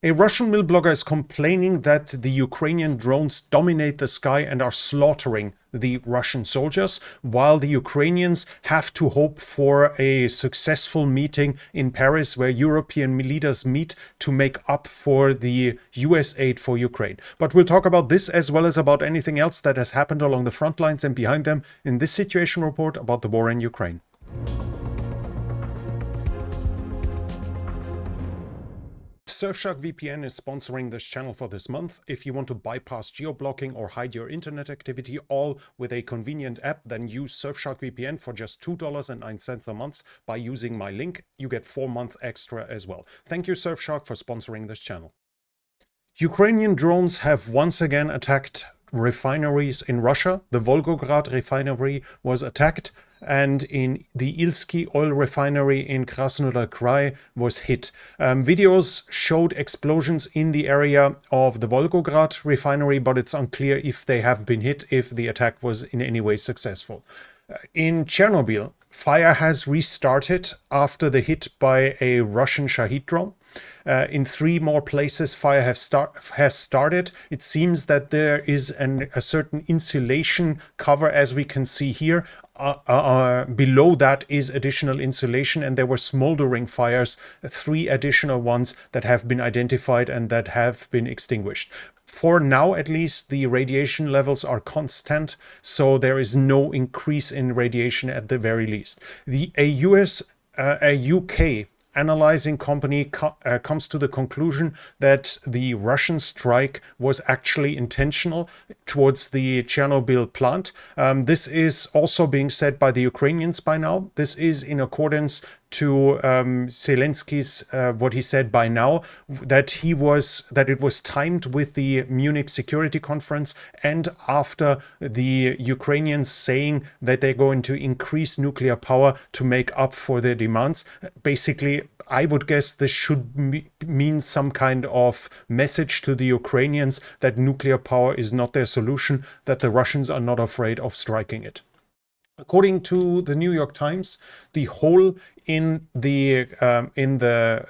A Russian milblogger is complaining that the Ukrainian drones dominate the sky and are slaughtering the Russian soldiers, while the Ukrainians have to hope for a successful meeting in Paris where European leaders meet to make up for the US aid for Ukraine. But we'll talk about this as well as about anything else that has happened along the front lines and behind them in this situation report about the war in Ukraine. Surfshark VPN is sponsoring this channel for this month. If you want to bypass geo-blocking or hide your internet activity all with a convenient app, then use Surfshark VPN for just $2.09 a month by using my link. You get 4 months extra as well. Thank you, Surfshark, for sponsoring this channel. Ukrainian drones have once again attacked refineries in Russia. The Volgograd refinery was attacked, and in the Ilsky oil refinery in Krasnodar Krai was hit. Videos showed explosions in the area of the Volgograd refinery, but it's unclear if they have been hit, if the attack was in any way successful. In Chernobyl, fire has restarted after the hit by a Russian Shahid drone. In 3 more places, fire has started. It seems that there is a certain insulation cover, as we can see here. Below that is additional insulation, and there were smoldering fires, 3 additional ones that have been identified and that have been extinguished. For now, at least, the radiation levels are constant, so there is no increase in radiation at the very least. A UK analyzing company comes to the conclusion that the Russian strike was actually intentional towards the Chernobyl plant. This is also being said by the Ukrainians by now. This is in accordance to Zelensky's what he said by now, that it was timed with the Munich Security Conference and after the Ukrainians saying that they're going to increase nuclear power to make up for their demands. Basically, I would guess this should mean some kind of message to the Ukrainians that nuclear power is not their solution, that the Russians are not afraid of striking it. According to the New York Times, the hole in the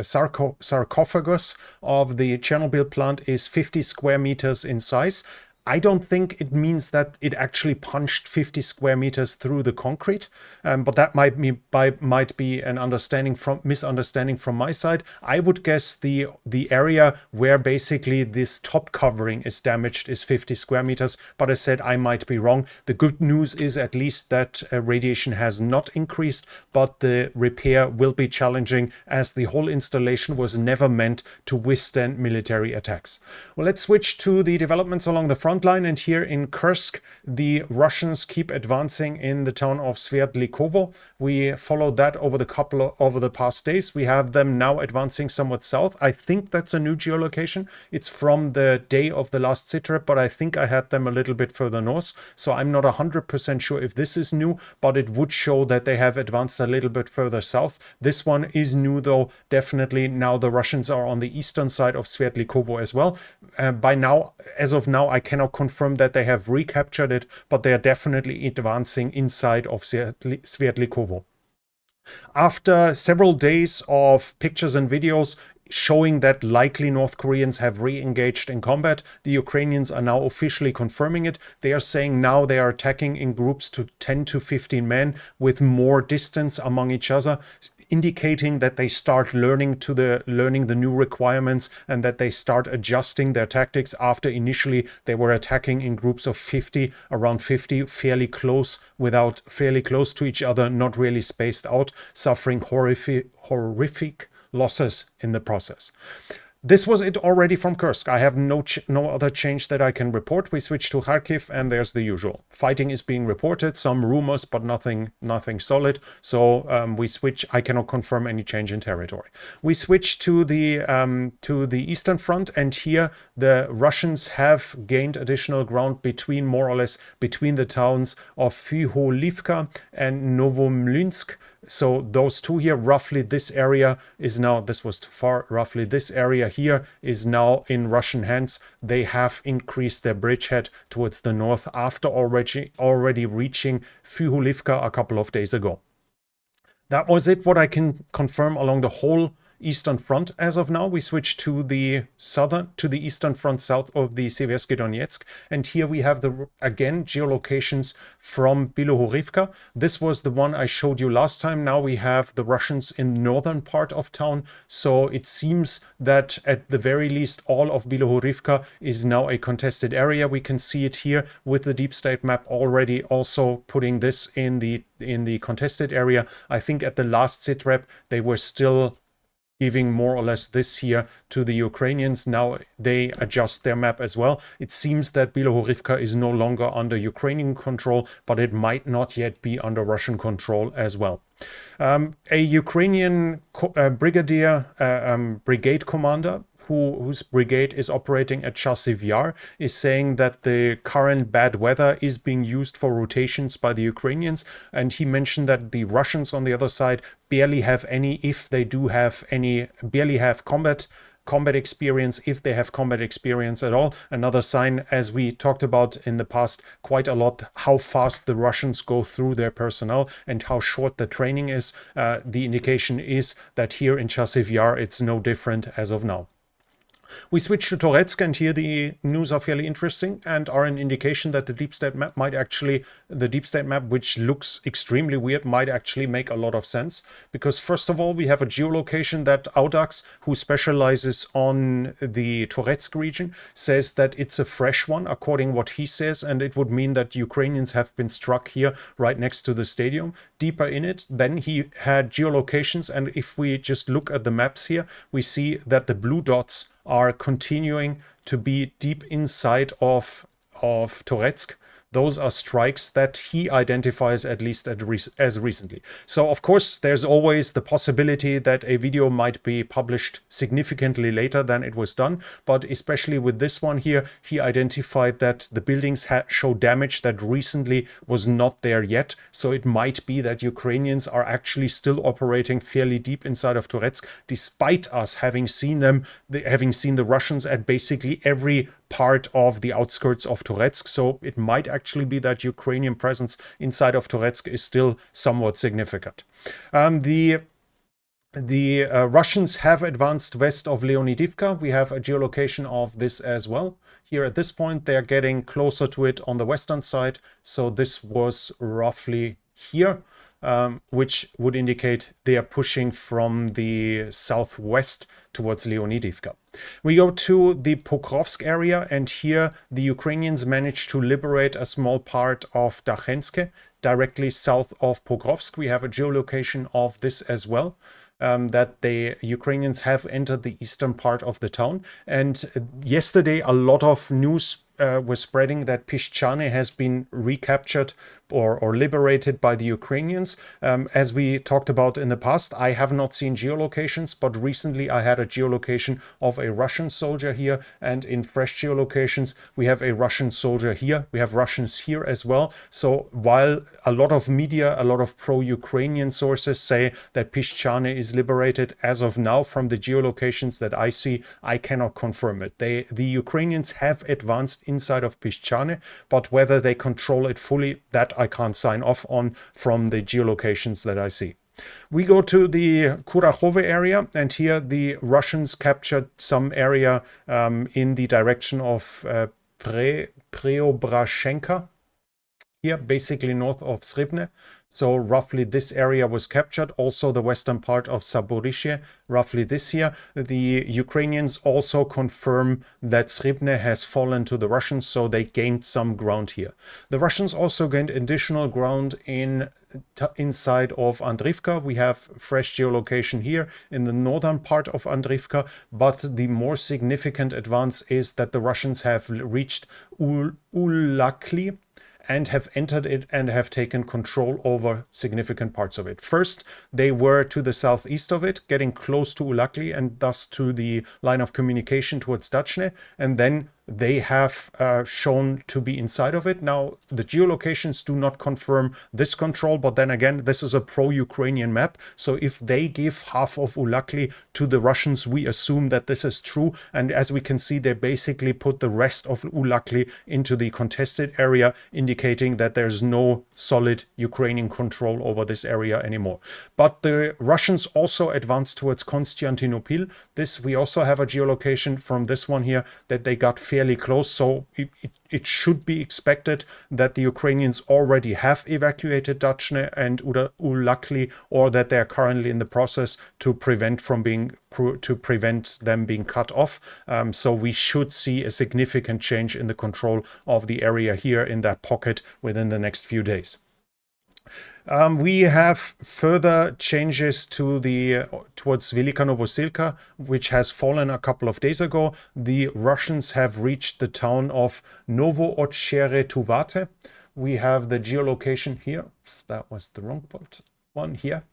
sarcophagus of the Chernobyl plant is 50 square meters in size. I don't think it means that it actually punched 50 square meters through the concrete, but that might be an misunderstanding from my side. I would guess the area where basically this top covering is damaged is 50 square meters, but I said I might be wrong. The good news is at least that radiation has not increased, but the repair will be challenging as the whole installation was never meant to withstand military attacks. Well, let's switch to the developments along the front line, and here in Kursk the Russians keep advancing in the town of Sverdlikovo. We followed that over the past days. We have them now advancing somewhat south. I think that's a new geolocation. It's from the day of the last sitrep, but I think I had them a little bit further north, so I'm not 100% sure if this is new, but it would show that they have advanced a little bit further south. This one is new though, definitely. Now the Russians are on the eastern side of Sverdlikovo as well. As of now, I cannot confirm that they have recaptured it, but they are definitely advancing inside of Sverdlikovo. After several days of pictures and videos showing that likely North Koreans have re-engaged in combat, the Ukrainians are now officially confirming it. They are saying now they are attacking in groups to 10 to 15 men with more distance among each other, indicating that they start learning the new requirements and that they start adjusting their tactics after initially they were attacking in groups of 50, around 50, fairly close to each other, not really spaced out, suffering horrific losses in the process. This was it already from Kursk. I have no other change that I can report. We switch to Kharkiv, and there's the usual. Fighting is being reported, some rumors, but nothing solid. So we switch. I cannot confirm any change in territory. We switch to the Eastern Front, and here the Russians have gained additional ground more or less between the towns of Bilohorivka and Novomlynsk. So those two here, roughly this area is now, this was too far, roughly this area here is now in Russian hands. They have increased their bridgehead towards the north after already reaching Bilohorivka a couple of days ago. That was it, what I can confirm along the whole Eastern Front as of now. We switch to the Eastern Front south of the Seversky Donetsk. And here we have again geolocations from Bilohorivka. This was the one I showed you last time. Now we have the Russians in the northern part of town. So it seems that at the very least all of Bilohorivka is now a contested area. We can see it here with the deep state map already also putting this in the contested area. I think at the last sitrep they were still giving more or less this here to the Ukrainians. Now they adjust their map as well. It seems that Bilohorivka is no longer under Ukrainian control, but it might not yet be under Russian control as well. A Ukrainian brigade commander whose brigade is operating at Chasiv Yar is saying that the current bad weather is being used for rotations by the Ukrainians. And he mentioned that the Russians on the other side barely have any, if they do have any, barely have combat experience, if they have combat experience at all. Another sign, as we talked about in the past quite a lot, how fast the Russians go through their personnel and how short the training is. The indication is that here in Chasiv Yar it's no different as of now. We switch to Toretsk, and here the news are fairly interesting and are an indication that the deep state map which looks extremely weird, might actually make a lot of sense. Because first of all, we have a geolocation that Audax, who specializes on the Toretsk region, says that it's a fresh one, according what he says, and it would mean that Ukrainians have been struck here right next to the stadium. Deeper in it, then he had geolocations, and if we just look at the maps here, we see that the blue dots are continuing to be deep inside of Toretsk. Those are strikes that he identifies at least as recently. So, of course, there's always the possibility that a video might be published significantly later than it was done. But especially with this one here, he identified that the buildings show damage that recently was not there yet. So it might be that Ukrainians are actually still operating fairly deep inside of Toretsk, despite us having seen the Russians at basically every part of the outskirts of Toretsk. So it might actually be that Ukrainian presence inside of Toretsk is still somewhat significant. The Russians have advanced west of Leonidivka. We have a geolocation of this as well. Here at this point, they're getting closer to it on the western side. So this was roughly here. Which would indicate they are pushing from the southwest towards Leonidivka. We go to the Pokrovsk area, and here the Ukrainians managed to liberate a small part of Dakhenske, directly south of Pokrovsk. We have a geolocation of this as well. That the Ukrainians have entered the eastern part of the town. And yesterday, a lot of news was spreading that Pishchane has been recaptured or liberated by the Ukrainians. As we talked about in the past, I have not seen geolocations, but recently I had a geolocation of a Russian soldier here, and in fresh geolocations, we have a Russian soldier here. We have Russians here as well. So while a lot of media, a lot of pro-Ukrainian sources say that Pishchane is liberated, as of now, from the geolocations that I see, I cannot confirm it. The Ukrainians have advanced inside of Pishchane, but whether they control it fully, that I can't sign off on from the geolocations that I see. We go to the Kurakhove area, and here the Russians captured some area in the direction of Preobrashenka, here basically north of Sribne. So roughly this area was captured. Also the western part of Zaporizhzhia, roughly this here. The Ukrainians also confirm that Sribne has fallen to the Russians, so they gained some ground here. The Russians also gained additional ground inside of Andrivka. We have fresh geolocation here in the northern part of Andrivka, but the more significant advance is that the Russians have reached Ulakli and have entered it and have taken control over significant parts of it. First, they were to the southeast of it, getting close to Ulakli and thus to the line of communication towards Dachne, and then they have shown to be inside of it. Now, the geolocations do not confirm this control, but then again, this is a pro-Ukrainian map. So if they give half of Ulakli to the Russians, we assume that this is true. And as we can see, they basically put the rest of Ulakli into the contested area, indicating that there's no solid Ukrainian control over this area anymore. But the Russians also advanced towards Konstantinopil. This, we also have a geolocation from this one here that they got fairly close. So it should be expected that the Ukrainians already have evacuated Dachne and Ulakli, or that they're currently in the process to prevent them being cut off. So we should see a significant change in the control of the area here in that pocket within the next few days. We have further changes towards Velyka Novosilka, which has fallen a couple of days ago. The Russians have reached the town of Novosilka. We have the geolocation here. That was the wrong one here.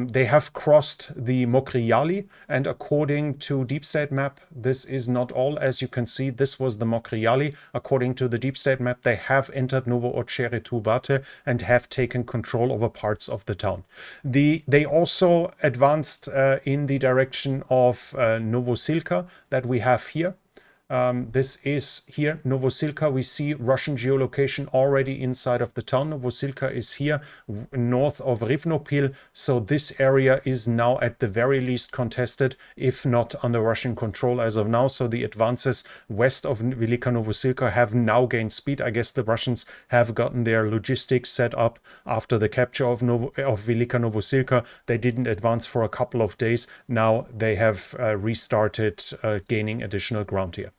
They have crossed the Mokryali, and according to Deep State map, this is not all. As you can see, this was the Mokryali. According to the Deep State map, they have entered Novosilka and have taken control over parts of the town. They also advanced in the direction of Novosilka that we have here. This is here, Novosilka. We see Russian geolocation already inside of the town. Novosilka is here, north of Rivnopil. So this area is now at the very least contested, if not under Russian control as of now. So the advances west of Velyka Novosilka have now gained speed. I guess the Russians have gotten their logistics set up after the capture of Velyka Novosilka. They didn't advance for a couple of days. Now they have restarted gaining additional ground here.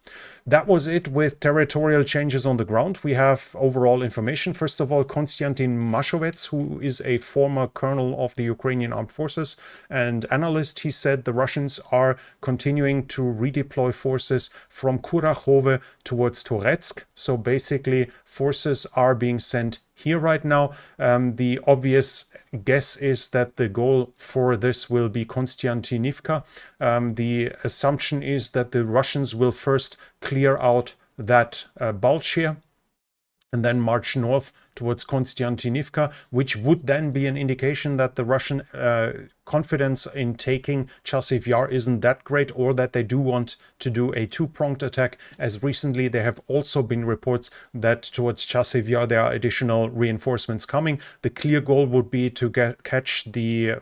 That was it with territorial changes on the ground. We have overall information. First of all, Konstantin Mashovets, who is a former colonel of the Ukrainian Armed Forces and analyst, he said the Russians are continuing to redeploy forces from Kurakhove towards Toretsk. So basically, forces are being sent here right now. The obvious guess is that the goal for this will be Konstantinivka. The assumption is that the Russians will first clear out that bulge here and then march north towards Konstantinivka, which would then be an indication that the Russian confidence in taking Chasiv Yar isn't that great, or that they do want to do a two-pronged attack, as recently there have also been reports that towards Chasiv Yar there are additional reinforcements coming. The clear goal would be to catch the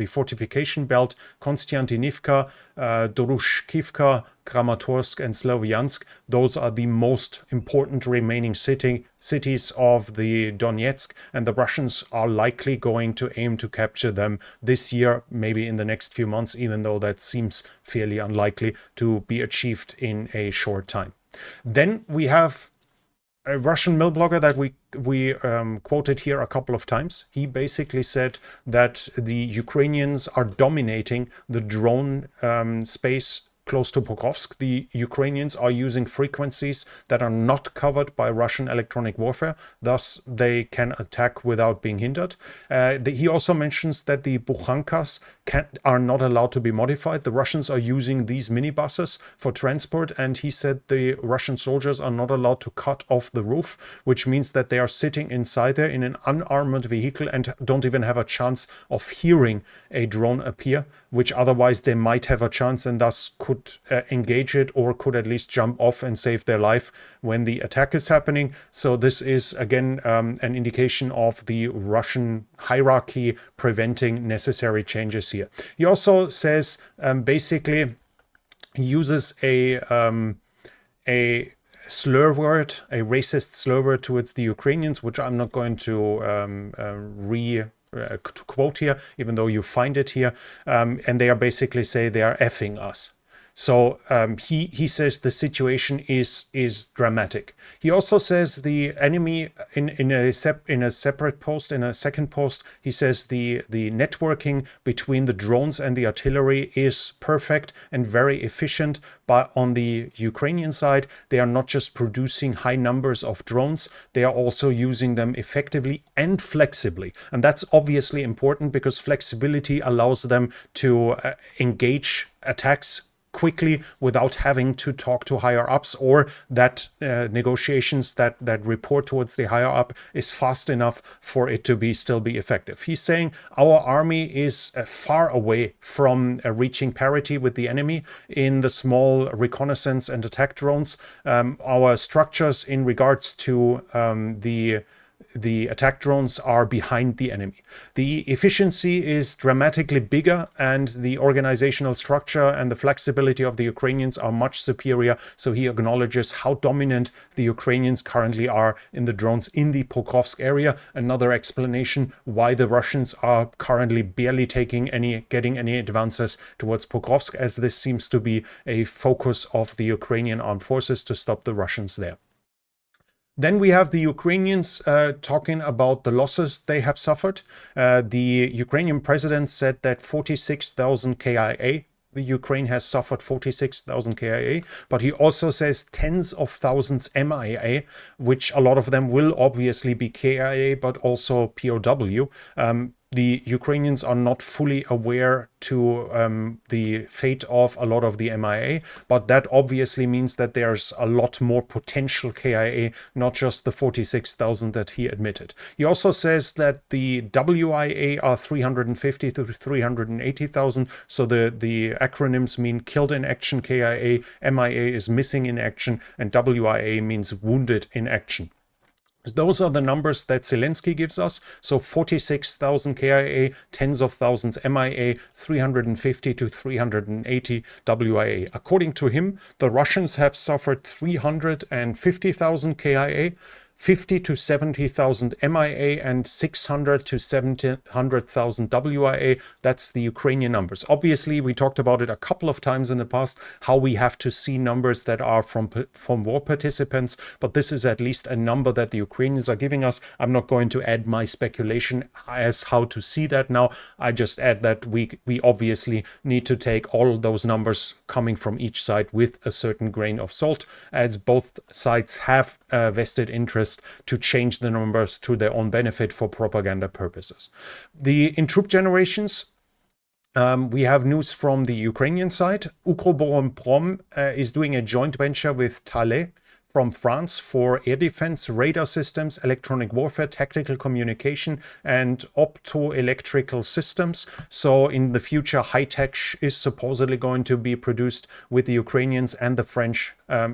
fortification belt, Konstantinivka, Klishchiivka, Kramatorsk and Sloviansk. Those are the most important remaining cities of the Donetsk, and the Russians are likely going to aim to capture them this year, maybe in the next few months, even though that seems fairly unlikely to be achieved in a short time. Then we have a Russian milblogger that we quoted here a couple of times. He basically said that the Ukrainians are dominating the drone space close to Pokrovsk. The Ukrainians are using frequencies that are not covered by Russian electronic warfare, thus they can attack without being hindered. He also mentions that the Bukhankas are not allowed to be modified. The Russians are using these minibuses for transport, and he said the Russian soldiers are not allowed to cut off the roof, which means that they are sitting inside there in an unarmored vehicle and don't even have a chance of hearing a drone appear, which otherwise they might have a chance and thus could engage it, or could at least jump off and save their life when the attack is happening. So this is again an indication of the Russian hierarchy preventing necessary changes here. He also says basically he uses a slur word, a racist slur word towards the Ukrainians, which I'm not going to to quote here, even though you find it here, and they are basically say they are effing us. So he says the situation is dramatic. He also says the enemy in a separate post, in a second post, he says the networking between the drones and the artillery is perfect and very efficient. But on the Ukrainian side, they are not just producing high numbers of drones, they are also using them effectively and flexibly. And that's obviously important because flexibility allows them to engage attacks quickly without having to talk to higher ups, or that negotiations that report towards the higher up is fast enough for it to still be effective. He's saying our army is far away from reaching parity with the enemy in the small reconnaissance and attack drones. Our structures in regards to the attack drones are behind the enemy. The efficiency is dramatically bigger, and the organizational structure and the flexibility of the Ukrainians are much superior. So he acknowledges how dominant the Ukrainians currently are in the drones in the Pokrovsk area. Another explanation why the Russians are currently barely getting any advances towards Pokrovsk, as this seems to be a focus of the Ukrainian armed forces to stop the Russians there. Then we have the Ukrainians talking about the losses they have suffered. The Ukrainian president said that 46,000 KIA. The Ukraine has suffered 46,000 KIA, but he also says tens of thousands MIA, which a lot of them will obviously be KIA, but also POW. The Ukrainians are not fully aware to the fate of a lot of the MIA, but that obviously means that there's a lot more potential KIA, not just the 46,000 that he admitted. He also says that the WIA are 350 to 380,000, so the acronyms mean killed in action KIA, MIA is missing in action, and WIA means wounded in action. Those are the numbers that Zelensky gives us. So 46,000 KIA, tens of thousands MIA, 350 to 380 WIA. According to him, the Russians have suffered 350,000 KIA, 50 to 70,000 MIA, and 600 to 700,000 WIA. That's the Ukrainian numbers. Obviously, we talked about it a couple of times in the past, how we have to see numbers that are from war participants, but this is at least a number that the Ukrainians are giving us. I'm not going to add my speculation as how to see that now. I just add that we obviously need to take all those numbers coming from each side with a certain grain of salt, as both sides have vested interest to change the numbers to their own benefit for propaganda purposes. In troop generations, we have news from the Ukrainian side. Ukroboronprom is doing a joint venture with Thales from France for air defense, radar systems, electronic warfare, tactical communication, and optoelectrical systems. So in the future, high-tech is supposedly going to be produced with the Ukrainians and the French,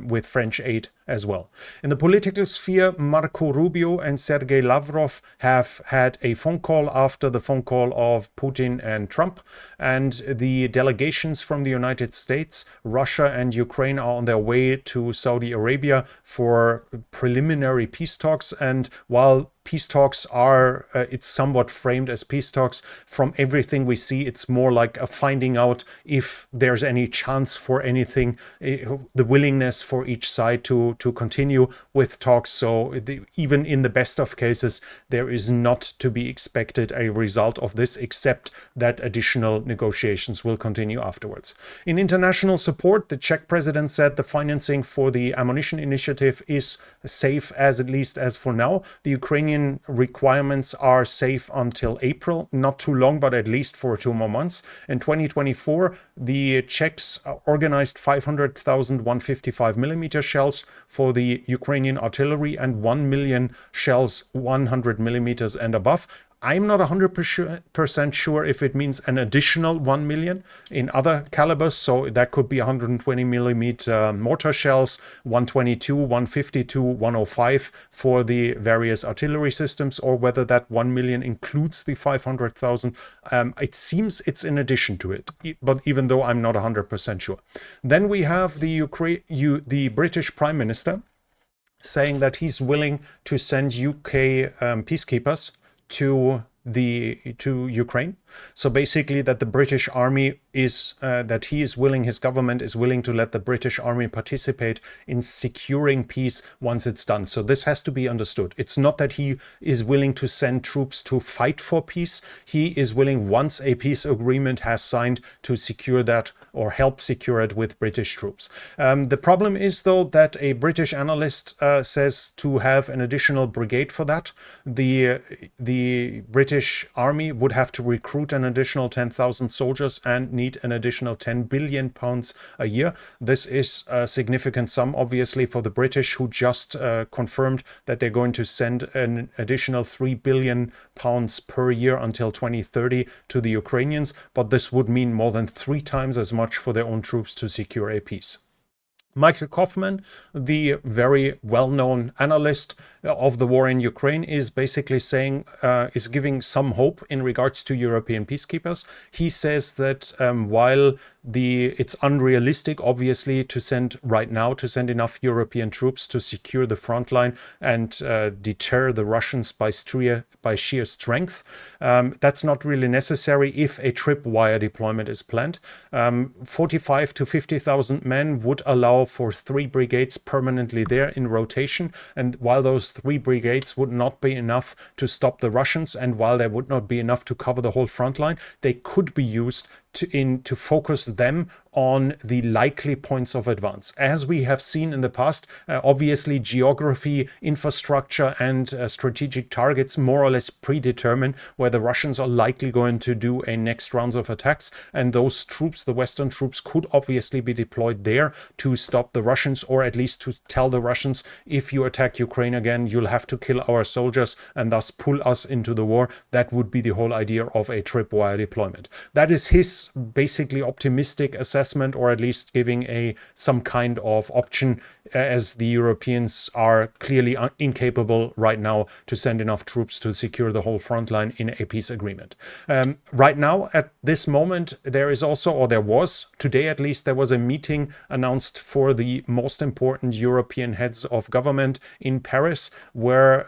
with French aid as well. In the political sphere, Marco Rubio and Sergei Lavrov have had a phone call after the phone call of Putin and Trump, and the delegations from the United States, Russia, and Ukraine are on their way to Saudi Arabia for preliminary peace talks. And while peace talks are, it's somewhat framed as peace talks, from everything we see, it's more like a finding out if there's any chance for anything, the willingness for each side to continue with talks. So even in the best of cases, there is not to be expected a result of this, except that additional negotiations will continue afterwards. In international support, the Czech president said the financing for the ammunition initiative is safe, at least as for now. The Ukrainian requirements are safe until April, not too long, but at least for 2 more months. In 2024, the Czechs organized 500,000 155mm shells for the Ukrainian artillery and 1 million shells 100mm and above. I'm not 100% sure if it means an additional 1 million in other calibers. So that could be 120mm mortar shells, 122, 152, 105 for the various artillery systems, or whether that 1 million includes the 500,000. It seems it's in addition to it, but even though I'm not 100% sure. Then we have the British Prime Minister saying that he's willing to send UK peacekeepers to Ukraine. So basically that the British army is, his government is willing to let the British army participate in securing peace once it's done. So this has to be understood. It's not that he is willing to send troops to fight for peace. He is willing, once a peace agreement has signed, to secure that or help secure it with British troops. The problem is, though, that a British analyst says to have an additional brigade for that, the British army would have to recruit recruit an additional 10,000 soldiers and need an additional 10 billion pounds a year. This is a significant sum, obviously, for the British, who just confirmed that they're going to send an additional 3 billion pounds per year until 2030 to the Ukrainians. But this would mean more than 3 times as much for their own troops to secure a peace. Michael Kaufman, the very well-known analyst of the war in Ukraine, is basically saying, is giving some hope in regards to European peacekeepers. He says that while it's unrealistic, obviously, to send enough European troops to secure the front line and deter the Russians by sheer strength, that's not really necessary if a tripwire deployment is planned. 45 to 50,000 men would allow for 3 brigades permanently there in rotation, and while those 3 brigades would not be enough to stop the Russians, and while they would not be enough to cover the whole front line, they could be used to focus them on the likely points of advance. As we have seen in the past, obviously geography, infrastructure, and strategic targets more or less predetermine where the Russians are likely going to do a next rounds of attacks, and those troops, the Western troops, could obviously be deployed there to stop the Russians, or at least to tell the Russians, if you attack Ukraine again, you'll have to kill our soldiers and thus pull us into the war. That would be the whole idea of a tripwire deployment. That is his basically optimistic assessment, or at least giving some kind of option, as the Europeans are clearly incapable right now to send enough troops to secure the whole front line in a peace agreement. Right now, at this moment, there was today at least, there was a meeting announced for the most important European heads of government in Paris, where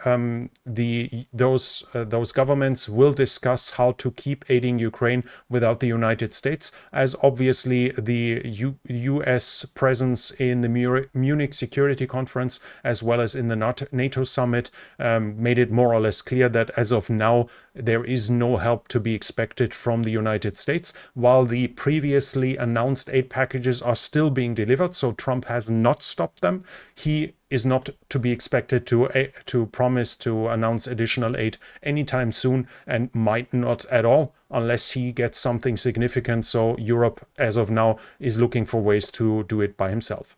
those governments will discuss how to keep aiding Ukraine without the United States, as obviously the US presence in the Munich Security Conference, as well as in the NATO summit, made it more or less clear that as of now there is no help to be expected from the United States, while the previously announced aid packages are still being delivered. So Trump has not stopped them. He is not to be expected to promise to announce additional aid anytime soon, and might not at all unless he gets something significant. So Europe, as of now, is looking for ways to do it by himself.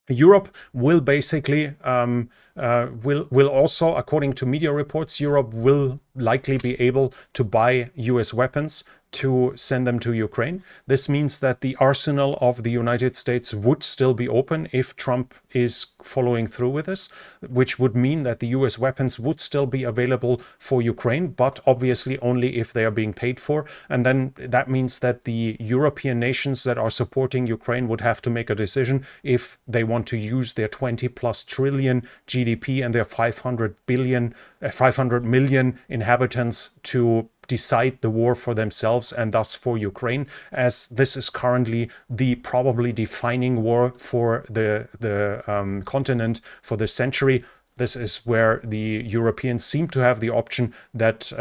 Europe will basically will also, according to media reports, Europe will likely be able to buy US weapons to send them to Ukraine. This means that the arsenal of the United States would still be open if Trump is following through with this, which would mean that the US weapons would still be available for Ukraine, but obviously only if they are being paid for. And then that means that the European nations that are supporting Ukraine would have to make a decision if they want to use their 20+ trillion GDP and their 500 million inhabitants to decide the war for themselves, and thus for Ukraine, as this is currently the probably defining war for the continent for this century. This is where the Europeans seem to have the option that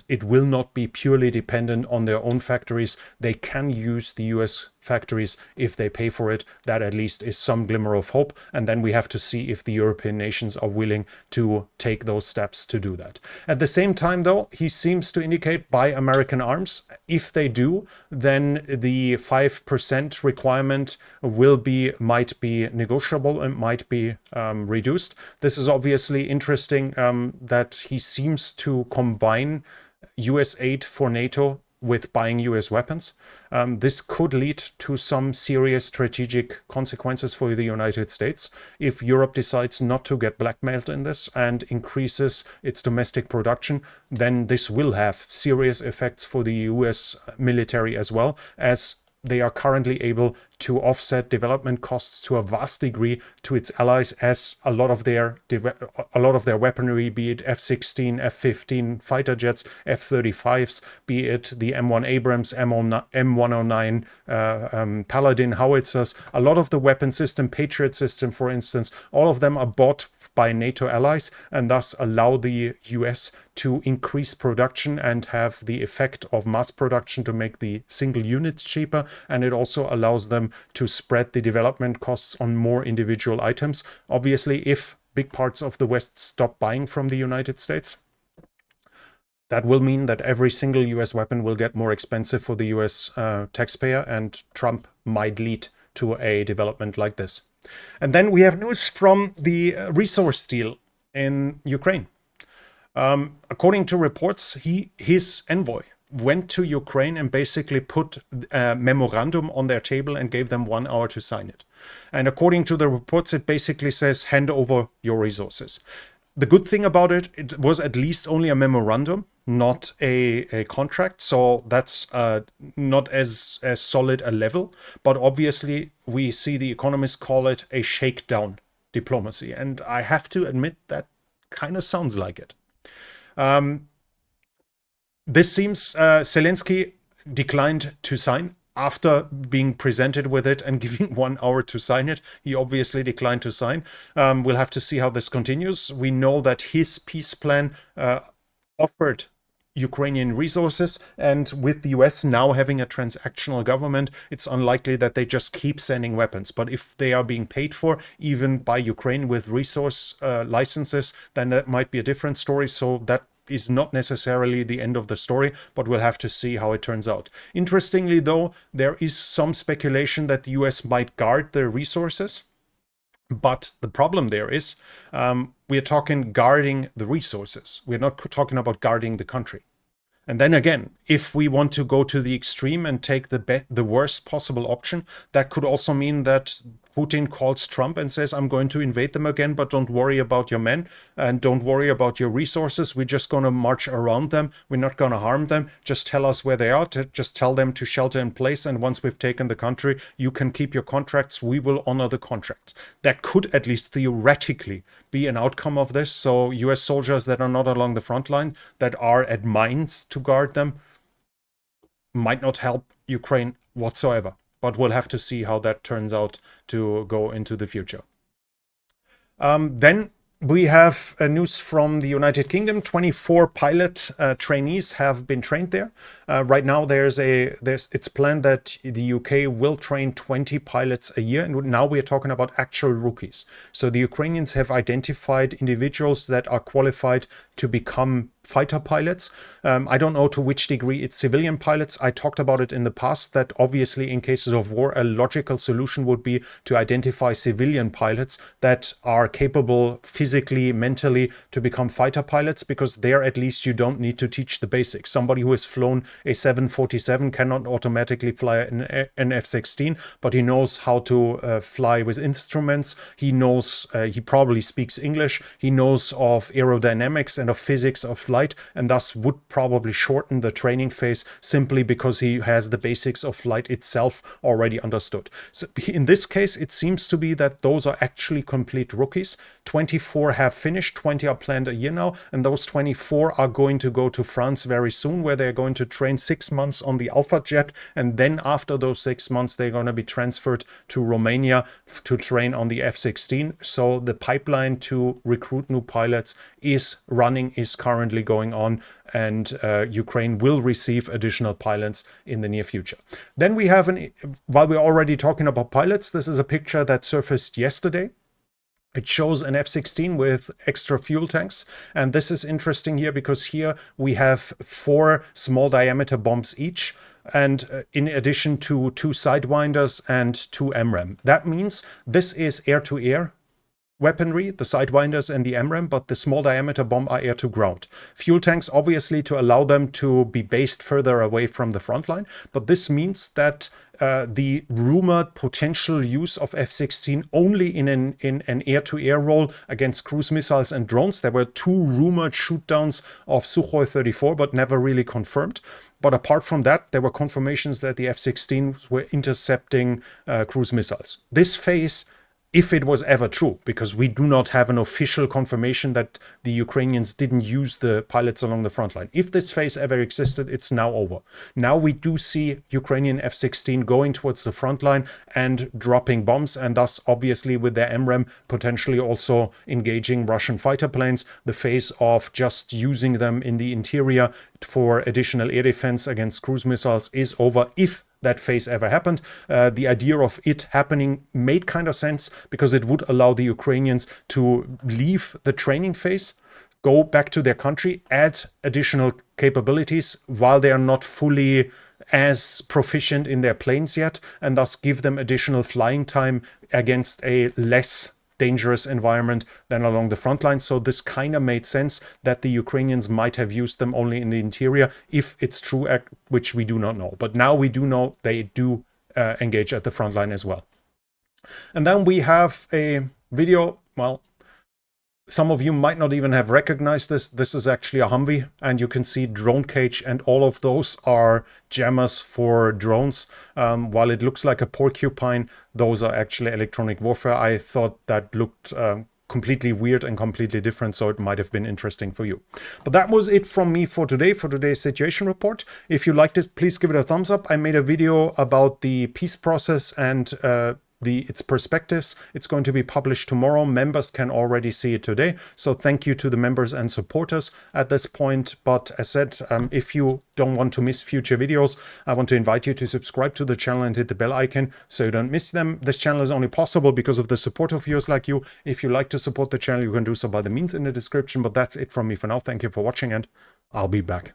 it will not be purely dependent on their own factories. They can use the US factories if they pay for it. That at least is some glimmer of hope. And then we have to see if the European nations are willing to take those steps to do that. At the same time, though, he seems to indicate buy American arms. If they do, then the 5% requirement might be negotiable and might be reduced. This is obviously interesting that he seems to combine US aid for NATO with buying US weapons. This could lead to some serious strategic consequences for the United States if Europe decides not to get blackmailed in this and increases its domestic production. Then this will have serious effects for the US military, as well as they are currently able to offset development costs to a vast degree to its allies, as a lot of their weaponry, be it F-16, F-15 fighter jets, F-35s, be it the M1 Abrams, M109 Paladin howitzers, a lot of the weapon system, Patriot system, for instance, all of them are bought by NATO allies, and thus allow the US to increase production and have the effect of mass production to make the single units cheaper. And it also allows them to spread the development costs on more individual items. Obviously, if big parts of the West stop buying from the United States, That will mean that every single US weapon will get more expensive for the US taxpayer, and Trump might lead to a development like this. And then we have news from the resource deal in Ukraine. According to reports, his envoy went to Ukraine and basically put a memorandum on their table and gave them 1 hour to sign it. And according to the reports, it basically says, hand over your resources. The good thing about it, it was at least only a memorandum, not a contract. So that's not as solid a level. But obviously, we see the economists call it a shakedown diplomacy. And I have to admit that kind of sounds like it. This seems Zelensky declined to sign after being presented with it and giving 1 hour to sign it. He obviously declined to sign. We'll have to see how this continues. We know that his peace plan offered Ukrainian resources, and with the US now having a transactional government, it's unlikely that they just keep sending weapons. But if they are being paid for, even by Ukraine with resource licenses, then that might be a different story. So that is not necessarily the end of the story, but we'll have to see how it turns out. Interestingly, though, there is some speculation that the US might guard their resources. But the problem there is we're talking guarding the resources. We're not talking about guarding the country. And then again, if we want to go to the extreme and take the worst possible option, that could also mean that Putin calls Trump and says, I'm going to invade them again, but don't worry about your men and don't worry about your resources. We're just going to march around them. We're not going to harm them. Just tell us where they are. Just tell them to shelter in place. And once we've taken the country, you can keep your contracts. We will honor the contracts. That could at least theoretically be an outcome of this. So US soldiers that are not along the front line, that are at mines to guard them, might not help Ukraine whatsoever. But we'll have to see how that turns out to go into the future. Then we have news from the United Kingdom. 24 pilot trainees have been trained there. Right now, it's planned that the UK will train 20 pilots a year, and now we are talking about actual rookies. So the Ukrainians have identified individuals that are qualified to become fighter pilots. I don't know to which degree it's civilian pilots. I talked about it in the past that obviously in cases of war, a logical solution would be to identify civilian pilots that are capable physically, mentally to become fighter pilots, because there at least you don't need to teach the basics. Somebody who has flown a 747 cannot automatically fly an F-16, but he knows how to fly with instruments. He knows, he probably speaks English. He knows of aerodynamics and of physics of flight, and thus would probably shorten the training phase simply because he has the basics of flight itself already understood. So in this case, it seems to be that those are actually complete rookies. 24 have finished, 20 are planned a year now, and those 24 are going to go to France very soon, where they're going to train 6 months on the Alpha jet, and then after those 6 months, they're going to be transferred to Romania to train on the F-16. So the pipeline to recruit new pilots is currently going on, and Ukraine will receive additional pilots in the near future. Then we have, while we're already talking about pilots, this is a picture that surfaced yesterday. It shows an F-16 with extra fuel tanks. And this is interesting here because here we have 4 small diameter bombs each, and in addition to 2 Sidewinders and 2 MRAM. That means this is air-to-air weaponry, the Sidewinders and the MRAM, but the small diameter bomb are air to ground. Fuel tanks, obviously, to allow them to be based further away from the front line, but this means that the rumored potential use of F-16 only in an air-to-air role against cruise missiles and drones. There were 2 rumored shootdowns of Sukhoi 34, but never really confirmed. But apart from that, there were confirmations that the F-16s were intercepting cruise missiles. This phase, if it was ever true, because we do not have an official confirmation that the Ukrainians didn't use the pilots along the front line. If this phase ever existed, it's now over. Now we do see Ukrainian F-16 going towards the front line and dropping bombs, and thus obviously with their MRAM potentially also engaging Russian fighter planes. The phase of just using them in the interior for additional air defense against cruise missiles is over, if that phase ever happened. The idea of it happening made kind of sense because it would allow the Ukrainians to leave the training phase, go back to their country, add additional capabilities while they are not fully as proficient in their planes yet, and thus give them additional flying time against a less dangerous environment than along the front line. So this kind of made sense that the Ukrainians might have used them only in the interior, if it's true, which we do not know. But now we do know they do engage at the front line as well. And then we have a video, well, some of you might not even have recognized this. This is actually a Humvee, and you can see drone cage, and all of those are jammers for drones. While it looks like a porcupine, those are actually electronic warfare. I thought that looked completely weird and completely different, so it might have been interesting for you. But that was it from me for today, for today's situation report. If you liked it, please give it a thumbs up. I made a video about the peace process and its perspectives. It's going to be published tomorrow. Members can already see it today. So thank you to the members and supporters at this point. But as said, if you don't want to miss future videos, I want to invite you to subscribe to the channel and hit the bell icon so you don't miss them. This channel is only possible because of the support of viewers like you. If you like to support the channel, you can do so by the means in the description. But that's it from me for now. Thank you for watching, and I'll be back.